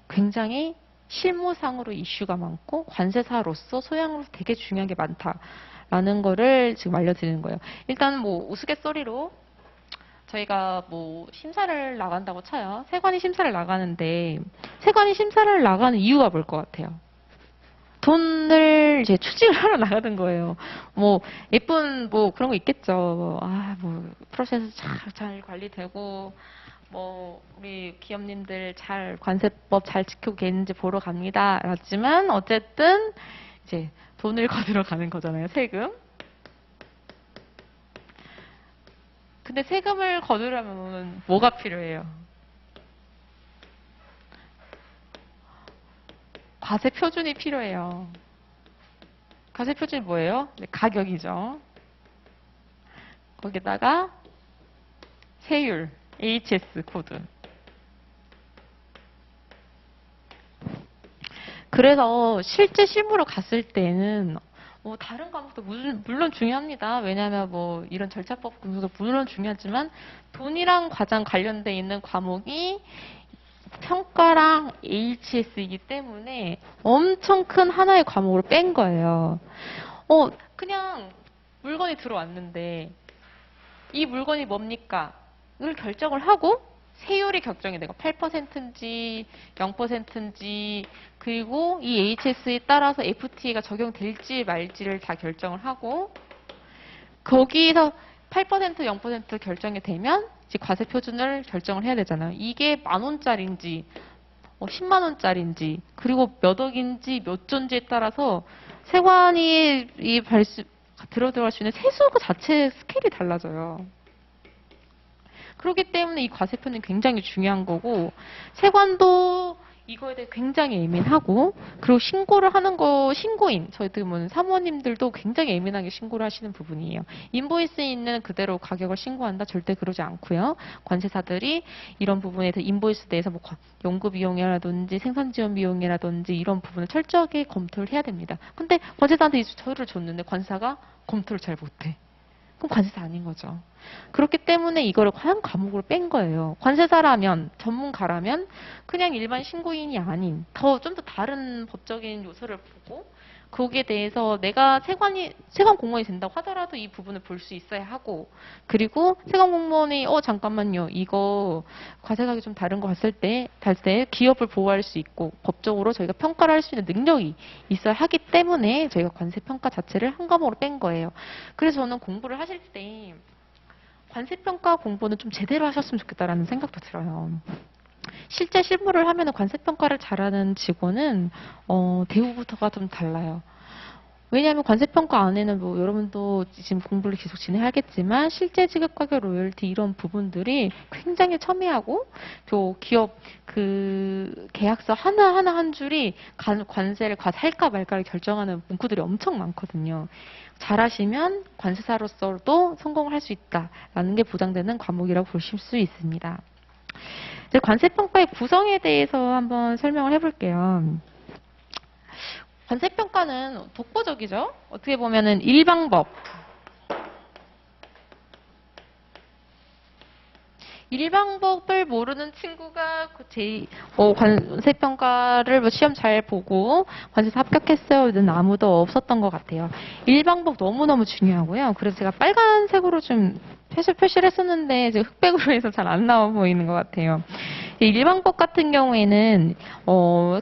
굉장히 실무상으로 이슈가 많고 관세사로서 소양으로서 되게 중요한 게 많다라는 거를 지금 알려드리는 거예요. 일단 뭐 우스갯소리로 저희가 뭐 심사를 나간다고 쳐요. 세관이 심사를 나가는데 세관이 심사를 나가는 이유가 뭘 것 같아요? 돈을 이제 취직을 하러 나가는 거예요. 뭐 예쁜 뭐 그런 거 있겠죠. 뭐 프로세스 잘 관리되고 뭐 우리 기업님들 잘 관세법 잘 지키고 계는지 보러 갑니다. 하지만 어쨌든 이제 돈을 거두러 가는 거잖아요. 세금. 근데 세금을 거두려면 뭐가 필요해요? 과세 표준이 필요해요. 과세 표준이 뭐예요? 가격이죠. 거기다가 세율, HS 코드. 그래서 실제 실무로 갔을 때는 다른 과목도 물론 중요합니다. 왜냐하면 뭐 이런 절차법 공부도 물론 중요하지만 돈이랑 가장 관련돼 있는 과목이 평가랑 HS이기 때문에 엄청 큰 하나의 과목으로 뺀 거예요. 그냥 물건이 들어왔는데 이 물건이 뭡니까? 이걸 결정을 하고 세율이 결정이 되고 8%인지 0%인지 그리고 이 HS에 따라서 FTA가 적용될지 말지를 다 결정을 하고 거기서 8% 0% 결정이 되면 이제 과세 표준을 결정을 해야 되잖아요. 이게 10,000원짜리인지 10만 원짜리인지 그리고 몇 억인지 몇 조인지에 따라서 세관이 들어갈 수 있는 세수 그 자체 스케일이 달라져요. 그렇기 때문에 이 과세표는 굉장히 중요한 거고 세관도 이거에 대해 굉장히 예민하고 그리고 신고를 하는 거 신고인 저희들 뭐 사모님들도 굉장히 예민하게 신고를 하시는 부분이에요. 인보이스에 있는 그대로 가격을 신고한다 절대 그러지 않고요. 관세사들이 이런 부분에 대해서 인보이스 대해서 뭐 연구 비용이라든지 생산 지원 비용이라든지 이런 부분을 철저하게 검토를 해야 됩니다. 근데 관세사한테 이 서류를 줬는데 관세사가 검토를 잘 못해. 그럼 관세사 아닌 거죠. 그렇기 때문에 이거를 한 과목으로 뺀 거예요. 관세사라면, 전문가라면 그냥 일반 신고인이 아닌 좀 더 다른 법적인 요소를 보고 거기에 대해서 내가 세관 공무원이 된다고 하더라도 이 부분을 볼 수 있어야 하고 그리고 세관 공무원이 잠깐만요. 이거 과세가격이 좀 다른 거 봤을 때 기업을 보호할 수 있고 법적으로 저희가 평가를 할 수 있는 능력이 있어야 하기 때문에 저희가 관세평가 자체를 한 과목으로 뺀 거예요. 그래서 저는 공부를 하실 때 관세평가 공부는 좀 제대로 하셨으면 좋겠다라는 생각도 들어요. 실제 실무를 하면 관세평가를 잘하는 직원은 대우부터가 좀 달라요. 왜냐하면 관세평가 안에는 뭐 여러분도 지금 공부를 계속 진행하겠지만 실제 지급가격 로열티 이런 부분들이 굉장히 첨예하고 또 기업 그 계약서 하나하나 한 줄이 관세를 할까 말까를 결정하는 문구들이 엄청 많거든요. 잘하시면 관세사로서도 성공을 할 수 있다라는 게 보장되는 과목이라고 보실 수 있습니다. 이제 관세평가의 구성에 대해서 한번 설명을 해볼게요. 관세평가는 독보적이죠. 어떻게 보면은 일방법. 일방법을 모르는 친구가 관세평가를 시험 잘 보고 관세사 합격했어요는 아무도 없었던 것 같아요. 일방법 너무너무 중요하고요. 그래서 제가 빨간색으로 좀 표시를 했었는데 지금 흑백으로 해서 잘 안 나와 보이는 것 같아요. 일반법 같은 경우에는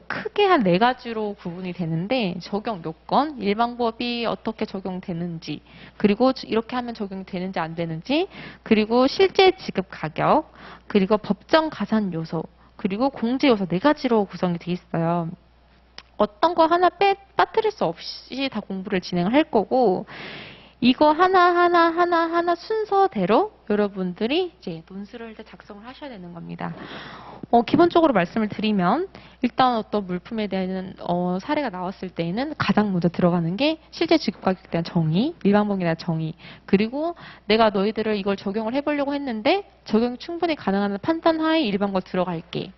크게 한 4가지로 구분이 되는데 적용 요건, 일반법이 어떻게 적용되는지, 그리고 이렇게 하면 적용이 되는지 안 되는지, 그리고 실제 지급 가격, 그리고 법정 가산 요소, 그리고 공제 요소 4가지로 구성이 되어 있어요. 어떤 거 하나 빠뜨릴 수 없이 다 공부를 진행을 할 거고, 이거 하나 순서대로 여러분들이 이제 논술을 할 때 작성을 하셔야 되는 겁니다. 기본적으로 말씀을 드리면 일단 어떤 물품에 대한 사례가 나왔을 때에는 가장 먼저 들어가는 게 실제 지급 가격에 대한 정의, 일반법에 대한 정의, 그리고 내가 너희들을 이걸 적용을 해보려고 했는데 적용이 충분히 가능한 판단 하에 일반법 들어갈게.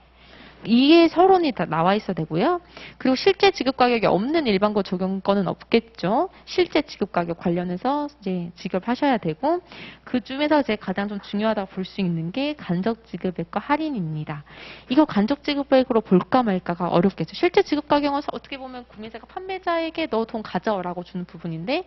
이게 서론이 다 나와 있어야 되고요. 그리고 실제 지급 가격이 없는 일반고 적용권은 없겠죠. 실제 지급 가격 관련해서 이제 지급하셔야 되고, 그 중에서 이제 가장 좀 중요하다고 볼 수 있는 게 간접 지급액과 할인입니다. 이거 간접 지급액으로 볼까 말까가 어렵겠죠. 실제 지급 가격은 어떻게 보면 구매자가 판매자에게 너 돈 가져라고 주는 부분인데,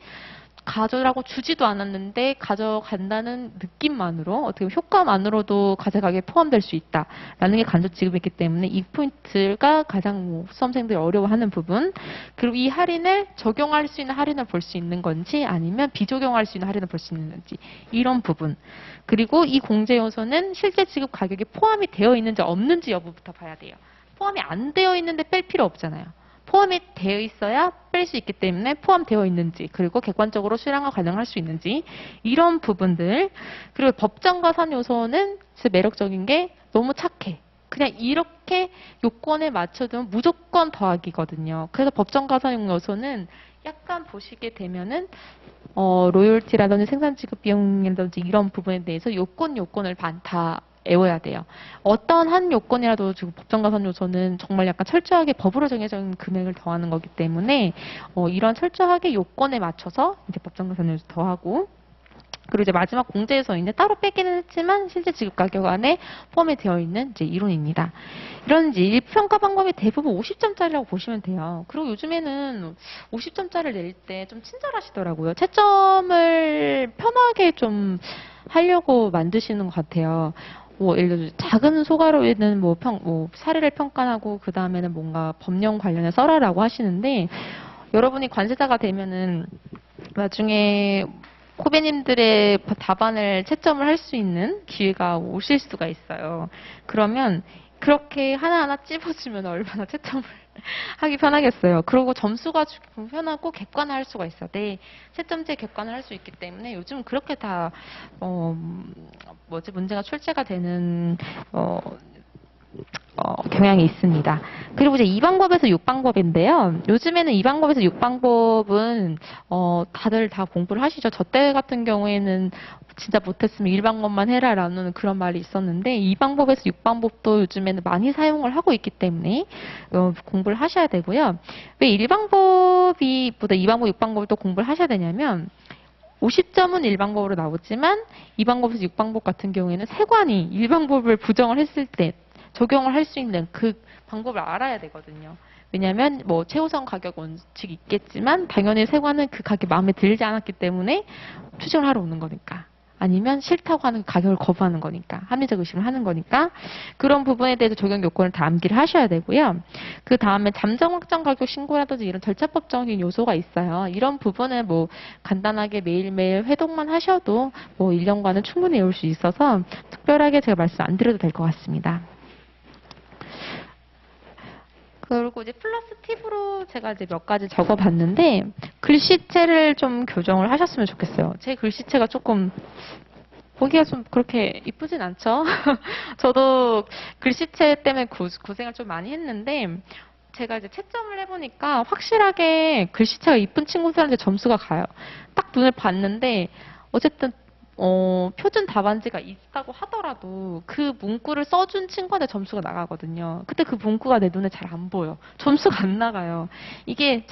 가져라고 주지도 않았는데 가져간다는 느낌만으로 어떻게 보면 효과만으로도 가져가기에 포함될 수 있다라는 게 간접 지급이기 때문에 이 포인트가 가장 수험생들이 어려워하는 부분. 그리고 이 할인을 적용할 수 있는 할인을 볼 수 있는 건지 아니면 비적용할 수 있는 할인을 볼 수 있는 건지 이런 부분. 그리고 이 공제 요소는 실제 지급 가격에 포함이 되어 있는지 없는지 여부부터 봐야 돼요. 포함이 안 되어 있는데 뺄 필요 없잖아요. 포함이 되어 있어야 뺄 수 있기 때문에 포함되어 있는지, 그리고 객관적으로 수량화 가능할 수 있는지, 이런 부분들. 그리고 법정 가산 요소는 진짜 매력적인 게 너무 착해. 그냥 이렇게 요건에 맞춰두면 무조건 더하기거든요. 그래서 법정 가산 요소는 약간 보시게 되면은 로열티라든지 생산 지급 비용이라든지 이런 부분에 대해서 요건을 다 외워야 돼요. 어떤 한 요건이라도 지금 법정 가산 요소는 정말 약간 철저하게 법으로 정해져 있는 금액을 더하는 거기 때문에 이런 철저하게 요건에 맞춰서 이제 법정 가산 요소 더하고, 그리고 이제 마지막 공제 요소인데 따로 빼기는 했지만 실제 지급 가격 안에 포함이 되어 있는 이제 이론입니다. 이런 이제 평가 방법이 대부분 50점짜리라고 보시면 돼요. 그리고 요즘에는 50점짜리를 낼 때 좀 친절하시더라고요. 채점을 편하게 좀 하려고 만드시는 것 같아요. 예를 들어 작은 소가로에는 사례를 평가하고 그 다음에는 뭔가 법령 관련해 써라라고 하시는데, 여러분이 관세자가 되면은 나중에 코배님들의 답안을 채점을 할 수 있는 기회가 오실 수가 있어요. 그러면 그렇게 하나하나 찝어주면 얼마나 채점을 하기 편하겠어요. 그리고 점수가 편하고 객관화할 수가 있어요. 네, 채점제 객관을 할 수 있기 때문에 요즘 그렇게 다 문제가 출제가 되는 경향이 있습니다. 그리고 이제 2방법에서 6방법인데요. 요즘에는 2방법에서 6방법은 다들 다 공부를 하시죠. 저 때 같은 경우에는 진짜 못했으면 1방법만 해라라는 그런 말이 있었는데 2방법에서 6방법도 요즘에는 많이 사용을 하고 있기 때문에 공부를 하셔야 되고요. 왜 1방법보다 2방법, 6방법을 또 공부를 하셔야 되냐면 50점은 1방법으로 나오지만 2방법에서 6방법 같은 경우에는 세관이 1방법을 부정을 했을 때 적용을 할 수 있는 그 방법을 알아야 되거든요. 왜냐하면 최우선 가격 원칙이 있겠지만 당연히 세관은 그 가격이 마음에 들지 않았기 때문에 추징을 하러 오는 거니까. 아니면 싫다고 하는 가격을 거부하는 거니까. 합리적 의심을 하는 거니까. 그런 부분에 대해서 적용 요건을 다 암기를 하셔야 되고요. 그 다음에 잠정 확정 가격 신고라든지 이런 절차법적인 요소가 있어요. 이런 부분은 간단하게 매일매일 회독만 하셔도 1년간은 충분히 외울 수 있어서 특별하게 제가 말씀 안 드려도 될 것 같습니다. 그리고 이제 플러스 팁으로 제가 이제 몇 가지 적어봤는데 글씨체를 좀 교정을 하셨으면 좋겠어요. 제 글씨체가 조금 보기가 좀 그렇게 이쁘진 않죠? 저도 글씨체 때문에 고생을 좀 많이 했는데 제가 이제 채점을 해보니까 확실하게 글씨체가 이쁜 친구들한테 점수가 가요. 딱 눈을 봤는데 어쨌든 표준 답안지가 있다고 하더라도 그 문구를 써준 친구한테 점수가 나가거든요. 그때 그 문구가 내 눈에 잘 안 보여. 점수가 안 나가요. 이게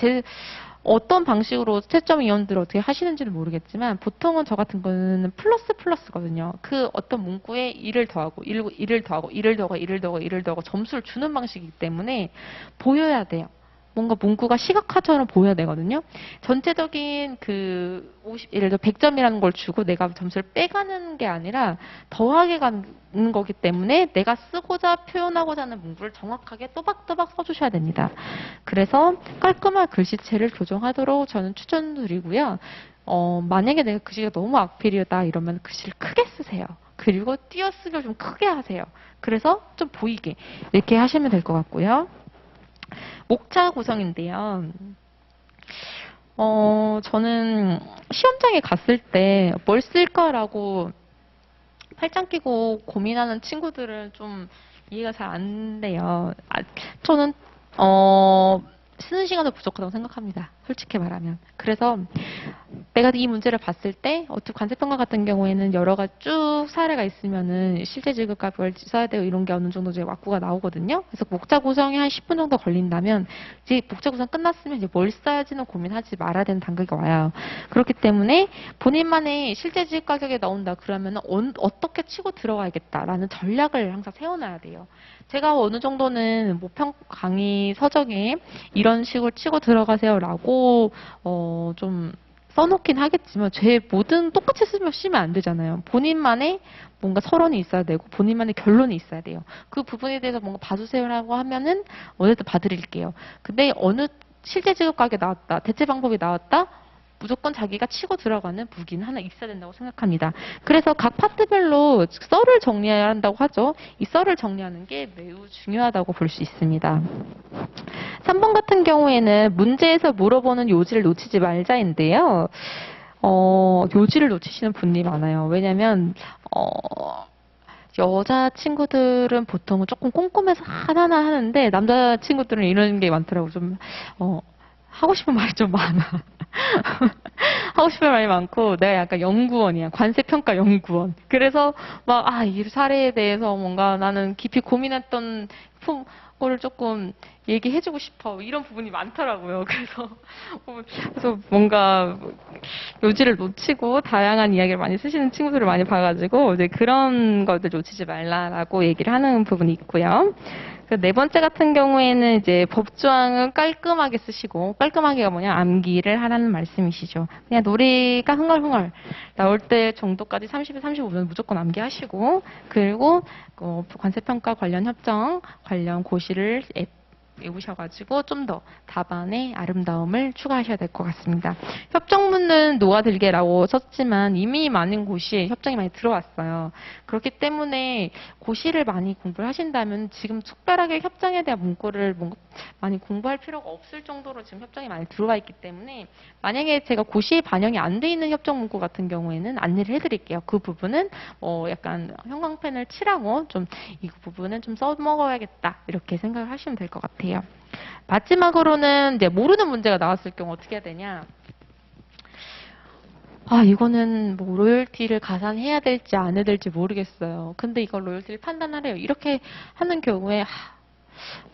어떤 방식으로 채점 위원들을 어떻게 하시는지는 모르겠지만 보통은 저 같은 거는 플러스거든요. 그 어떤 문구에 1을 더하고 1을 더하고 1을 더하고 1을 더하고 1을 더하고 점수를 주는 방식이기 때문에 보여야 돼요. 뭔가 문구가 시각화처럼 보여야 되거든요. 전체적인 그 50, 예를 들어 100점이라는 걸 주고 내가 점수를 빼가는 게 아니라 더하게 가는 거기 때문에 내가 쓰고자 표현하고자 하는 문구를 정확하게 또박또박 써주셔야 됩니다. 그래서 깔끔한 글씨체를 교정하도록 저는 추천드리고요. 만약에 내가 글씨가 너무 악필이다 이러면 글씨를 크게 쓰세요. 그리고 띄어쓰기를 좀 크게 하세요. 그래서 좀 보이게 이렇게 하시면 될 것 같고요. 목차 구성인데요. 저는 시험장에 갔을 때 뭘 쓸까라고 팔짱 끼고 고민하는 친구들은 좀 이해가 잘 안 돼요. 저는 쓰는 시간도 부족하다고 생각합니다. 솔직히 말하면. 그래서 내가 이 문제를 봤을 때 관세평가 같은 경우에는 여러 가지 쭉 사례가 있으면은 실제 지급값을 써야 되고 이런 게 어느 정도 이제 왁구가 나오거든요. 그래서 목차 구성이 한 10분 정도 걸린다면 이제 목차 구성 끝났으면 이제 뭘 써야지는 고민하지 말아야 되는 단계가 와요. 그렇기 때문에 본인만의 실제 지급 가격이 나온다 그러면은 어떻게 치고 들어가야겠다라는 전략을 항상 세워놔야 돼요. 제가 어느 정도는 모평 강의 서적에 이런 식으로 치고 들어가세요라고 좀 써놓긴 하겠지만 제 모든 똑같이 쓰면 안 되잖아요. 본인만의 뭔가 서론이 있어야 되고 본인만의 결론이 있어야 돼요. 그 부분에 대해서 뭔가 봐주세요라고 하면은 어쨌든 봐드릴게요. 근데 어느 실제 지급가격이 나왔다, 대체 방법이 나왔다, 무조건 자기가 치고 들어가는 무기는 하나 있어야 된다고 생각합니다. 그래서 각 파트별로 썰을 정리해야 한다고 하죠. 이 썰을 정리하는 게 매우 중요하다고 볼 수 있습니다. 3번 같은 경우에는 문제에서 물어보는 요지를 놓치지 말자인데요. 요지를 놓치시는 분이 많아요. 왜냐면 여자 친구들은 보통은 조금 꼼꼼해서 하나하나 하는데 남자 친구들은 이런 게 많더라고요. 좀 하고 싶은 말이 좀 많아. 하고 싶은 말이 많고 내가 약간 연구원이야. 관세평가 연구원. 그래서 막 이 사례에 대해서 뭔가 나는 깊이 고민했던 거를 조금 얘기해주고 싶어. 이런 부분이 많더라고요. 그래서 뭔가 요지를 놓치고 다양한 이야기를 많이 쓰시는 친구들을 많이 봐가지고 이제 그런 것들 놓치지 말라라고 얘기를 하는 부분이 있고요. 네 번째 같은 경우에는 이제 법조항은 깔끔하게 쓰시고, 깔끔하게가 뭐냐, 암기를 하라는 말씀이시죠. 그냥 노래가 흥얼흥얼 나올 때 정도까지 30에 35분 무조건 암기하시고, 그리고 관세평가 관련 협정, 관련 고시를 외우셔가지고 좀 더 답안의 아름다움을 추가하셔야 될 것 같습니다. 협정문은 녹아들게라고 썼지만 이미 많은 고시에 협정이 많이 들어왔어요. 그렇기 때문에 고시를 많이 공부를 하신다면 지금 특별하게 협정에 대한 문구를 많이 공부할 필요가 없을 정도로 지금 협정이 많이 들어와 있기 때문에 만약에 제가 고시에 반영이 안 돼 있는 협정 문구 같은 경우에는 안내를 해드릴게요. 그 부분은 약간 형광펜을 칠하고 좀 이 부분은 좀 써먹어야겠다 이렇게 생각을 하시면 될 것 같아요. 마지막으로는 이제 모르는 문제가 나왔을 경우 어떻게 해야 되냐? 이거는 뭐 로열티를 가산해야 될지 안 해야 될지 모르겠어요. 근데 이걸 로열티를 판단하래요. 이렇게 하는 경우에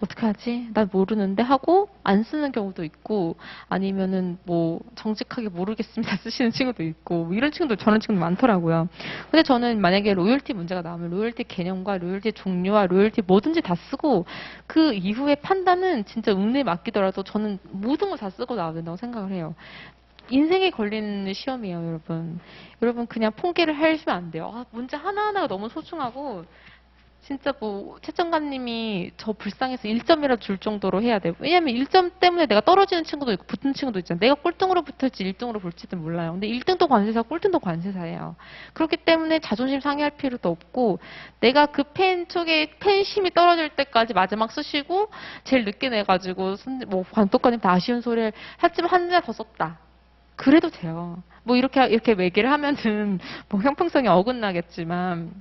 어떻게 하지? 난 모르는데 하고 안 쓰는 경우도 있고 아니면은 뭐 정직하게 모르겠습니다 쓰시는 친구도 있고 뭐 이런 친구도 저런 친구도 많더라고요. 근데 저는 만약에 로열티 문제가 나오면 로열티 개념과 로열티 종류와 로열티 뭐든지 다 쓰고 그 이후에 판단은 진짜 운에 맡기더라도 저는 모든 걸 다 쓰고 나와야 된다고 생각을 해요. 인생에 걸리는 시험이에요, 여러분. 여러분 그냥 포기를 하시면 안 돼요. 문제 하나하나가 너무 소중하고 진짜 뭐 채점관님이 저 불쌍해서 1점이라도 줄 정도로 해야 돼요. 왜냐면 1점 때문에 내가 떨어지는 친구도 있고 붙는 친구도 있잖아요. 내가 꼴등으로 붙을지 1등으로 볼지도 몰라요. 근데 1등도 관세사, 꼴등도 관세사예요. 그렇기 때문에 자존심 상해할 필요도 없고 내가 그 펜 쪽에 펜심이 떨어질 때까지 마지막 쓰시고 제일 늦게 내가지고 뭐 관독관님 다 아쉬운 소리를 했지만 한 달 더 썼다. 그래도 돼요. 뭐 이렇게 얘기를 하면은 뭐 형평성이 어긋나겠지만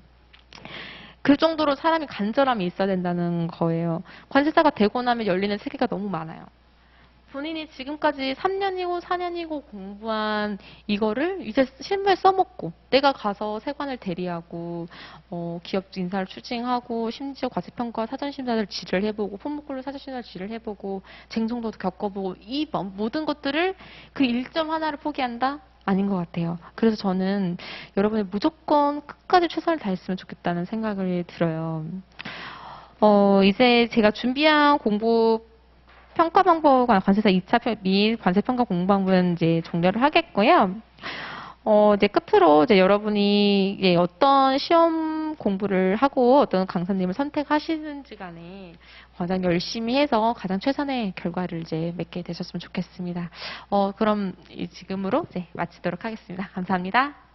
그 정도로 사람이 간절함이 있어야 된다는 거예요. 관세사가 되고 나면 열리는 세계가 너무 많아요. 본인이 지금까지 3년이고 4년이고 공부한 이거를 이제 실무에 써먹고 내가 가서 세관을 대리하고 기업 인사를 추징하고 심지어 과세평가 사전심사를 질을 해보고 품목근로 사전심사를 질을 해보고 쟁송도 겪어보고 이 모든 것들을 그 1점 하나를 포기한다? 아닌 것 같아요. 그래서 저는 여러분이 무조건 끝까지 최선을 다했으면 좋겠다는 생각을 들어요. 이제 제가 준비한 공부 평가 방법과 관세사 2차 및 관세 평가 공부방법은 이제 종료를 하겠고요. 이제 끝으로 이제 여러분이 이제 어떤 시험 공부를 하고 어떤 강사님을 선택하시는지 간에 가장 열심히 해서 가장 최선의 결과를 이제 맺게 되셨으면 좋겠습니다. 그럼 지금으로 이제 마치도록 하겠습니다. 감사합니다.